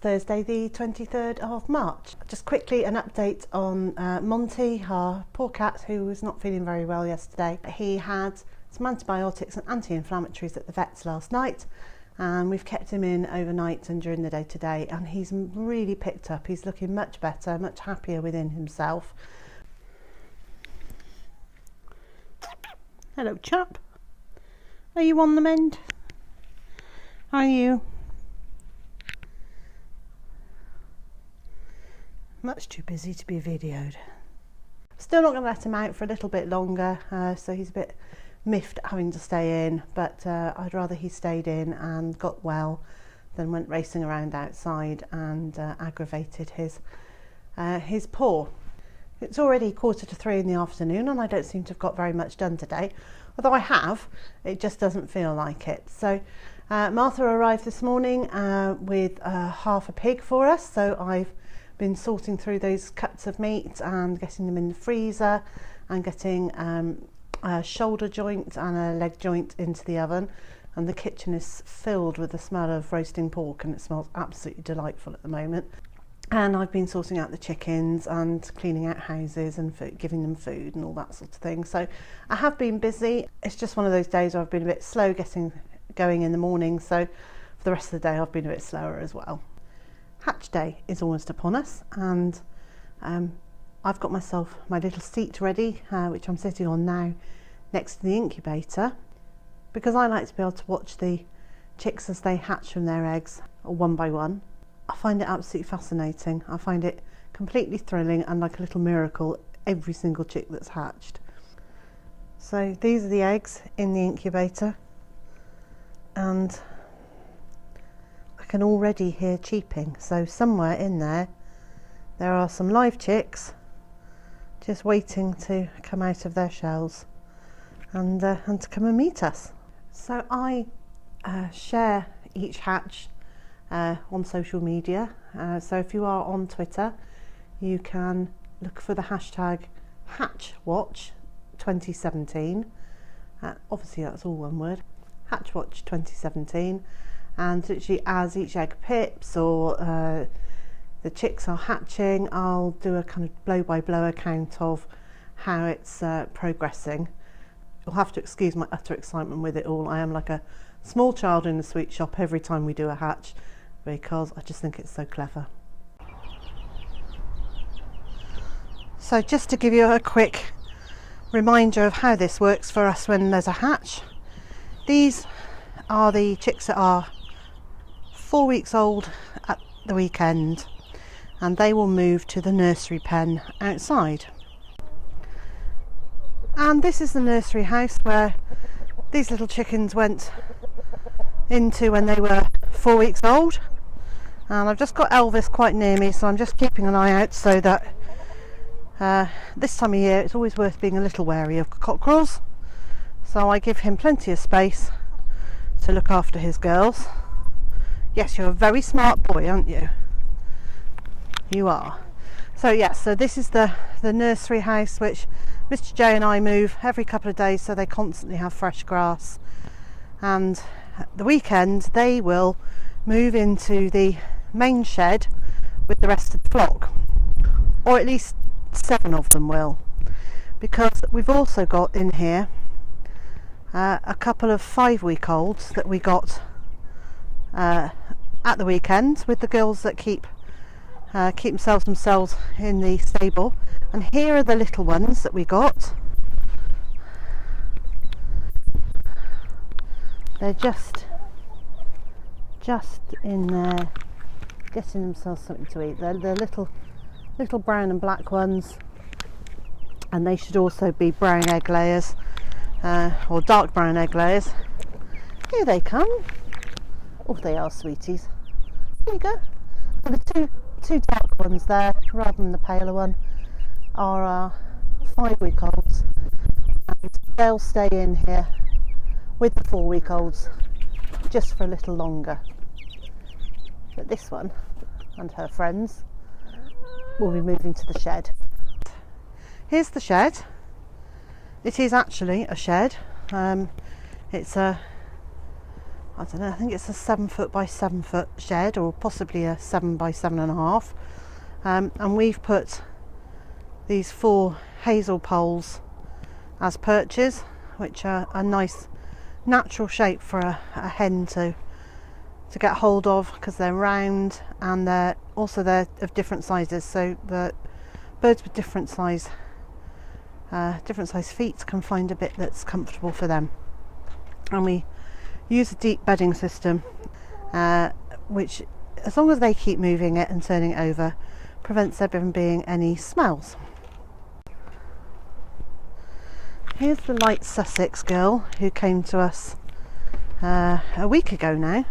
Thursday the 23rd of March. Just quickly an update on Monty, our poor cat who was not feeling very well yesterday. He had some antibiotics and anti-inflammatories at the vet's last night, and we've kept him in overnight and during the day today, and he's really picked up. He's looking much better, much happier within himself. Hello chap, are you on the mend? Are you? Much too busy to be videoed. Still not going to let him out for a little bit longer, so he's a bit miffed at having to stay in, but I'd rather he stayed in and got well than went racing around outside and aggravated his paw. It's already 2:45 in the afternoon and I don't seem to have got very much done today, although I have, it just doesn't feel like it. So Martha arrived this morning with half a pig for us, so I've been sorting through those cuts of meat and getting them in the freezer and getting a shoulder joint and a leg joint into the oven, and the kitchen is filled with the smell of roasting pork and it smells absolutely delightful at the moment. And I've been sorting out the chickens and cleaning out houses and giving them food and all that sort of thing. So I have been busy. It's just one of those days where I've been a bit slow getting going in the morning, so for the rest of the day I've been a bit slower as well. Hatch day is almost upon us, and I've got myself my little seat ready, which I'm sitting on now next to the incubator, because I like to be able to watch the chicks as they hatch from their eggs one by one. I find it absolutely fascinating. I find it completely thrilling and like a little miracle, every single chick that's hatched. So these are the eggs in the incubator, and I can already hear cheeping, so somewhere in there are some live chicks just waiting to come out of their shells and to come and meet us. So I share each hatch on social media, so if you are on Twitter you can look for the hashtag HatchWatch2017, obviously that's all one word, HatchWatch2017, and literally as each egg pips or the chicks are hatching, I'll do a kind of blow-by-blow account of how it's progressing. You'll have to excuse my utter excitement with it all. I am like a small child in a sweet shop every time we do a hatch, because I just think it's so clever. So just to give you a quick reminder of how this works for us when there's a hatch, these are the chicks that are 4 weeks old at the weekend, and they will move to the nursery pen outside. And this is the nursery house where these little chickens went into when they were 4 weeks old, and I've just got Elvis quite near me, so I'm just keeping an eye out so that this time of year it's always worth being a little wary of cockerels, so I give him plenty of space to look after his girls. Yes, you're a very smart boy, aren't you? You are. So yes, so this is the nursery house, which Mr. J and I move every couple of days, so they constantly have fresh grass, and at the weekend they will move into the main shed with the rest of the flock, or at least 7 of them will, because we've also got in here a couple of 5-week-olds that we got at the weekend, with the girls that keep themselves in the stable. And here are the little ones that we got. They're just in there getting themselves something to eat. They're little brown and black ones, and they should also be brown egg layers, or dark brown egg layers. Here they come. Oh, they are sweeties. There you go. So the two dark ones there, rather than the paler one, are our 5-week-olds, and they'll stay in here with the 4-week-olds just for a little longer. But this one and her friends will be moving to the shed. Here's the shed. It is actually a shed. It's a I don't know, I think it's a 7 foot by 7 foot shed, or possibly a 7 by 7.5. And we've put these 4 hazel poles as perches, which are a nice natural shape for a hen to get hold of, because they're round and they're of different sizes, so the birds with different size feet can find a bit that's comfortable for them. And we use a deep bedding system, which, as long as they keep moving it and turning it over, prevents there from being any smells. Here's the light Sussex girl who came to us a week ago now,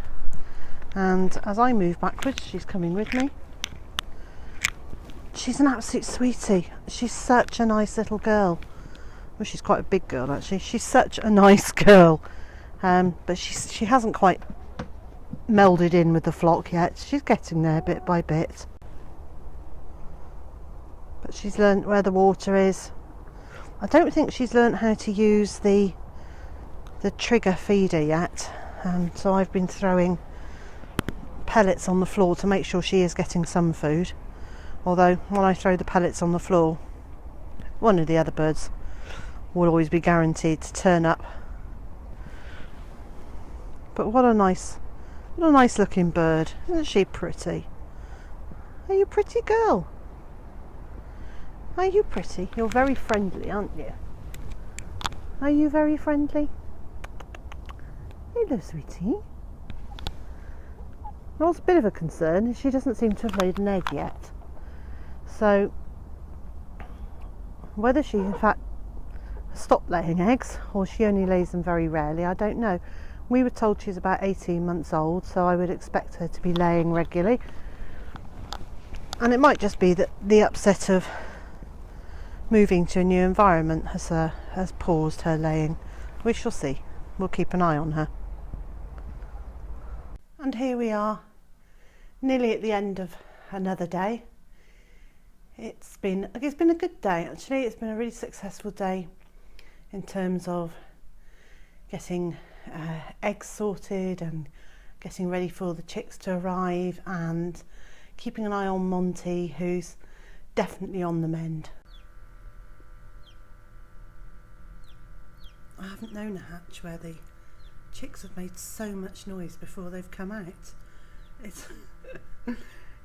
and as I move backwards she's coming with me. She's an absolute sweetie. She's such a nice little girl. Well, she's quite a big girl actually. She's such a nice girl, but she hasn't quite melded in with the flock yet. She's getting there bit by bit, but she's learnt where the water is. I don't think she's learnt how to use the trigger feeder yet, so I've been throwing pellets on the floor to make sure she is getting some food. Although when I throw the pellets on the floor, one of the other birds will always be guaranteed to turn up. But what a nice looking bird. Isn't she pretty? Are you a pretty girl? Are you pretty? You're very friendly, aren't you? Are you very friendly? Hello, sweetie. What's a bit of a concern is she doesn't seem to have laid an egg yet. So whether she in fact stopped laying eggs or she only lays them very rarely, I don't know. We were told she's about 18 months old, so I would expect her to be laying regularly. And it might just be that the upset of moving to a new environment has paused her laying. We shall see. We'll keep an eye on her. And here we are, nearly at the end of another day. It's been a good day actually. It's been a really successful day in terms of getting eggs sorted and getting ready for the chicks to arrive, and keeping an eye on Monty, who's definitely on the mend. I haven't known a hatch where the chicks have made so much noise before they've come out. It's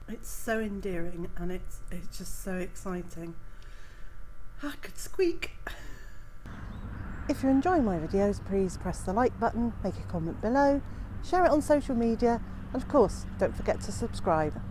it's so endearing, and it's just so exciting. I could squeak. If you enjoy my videos, please press the like button, make a comment below, share it on social media, and of course don't forget to subscribe.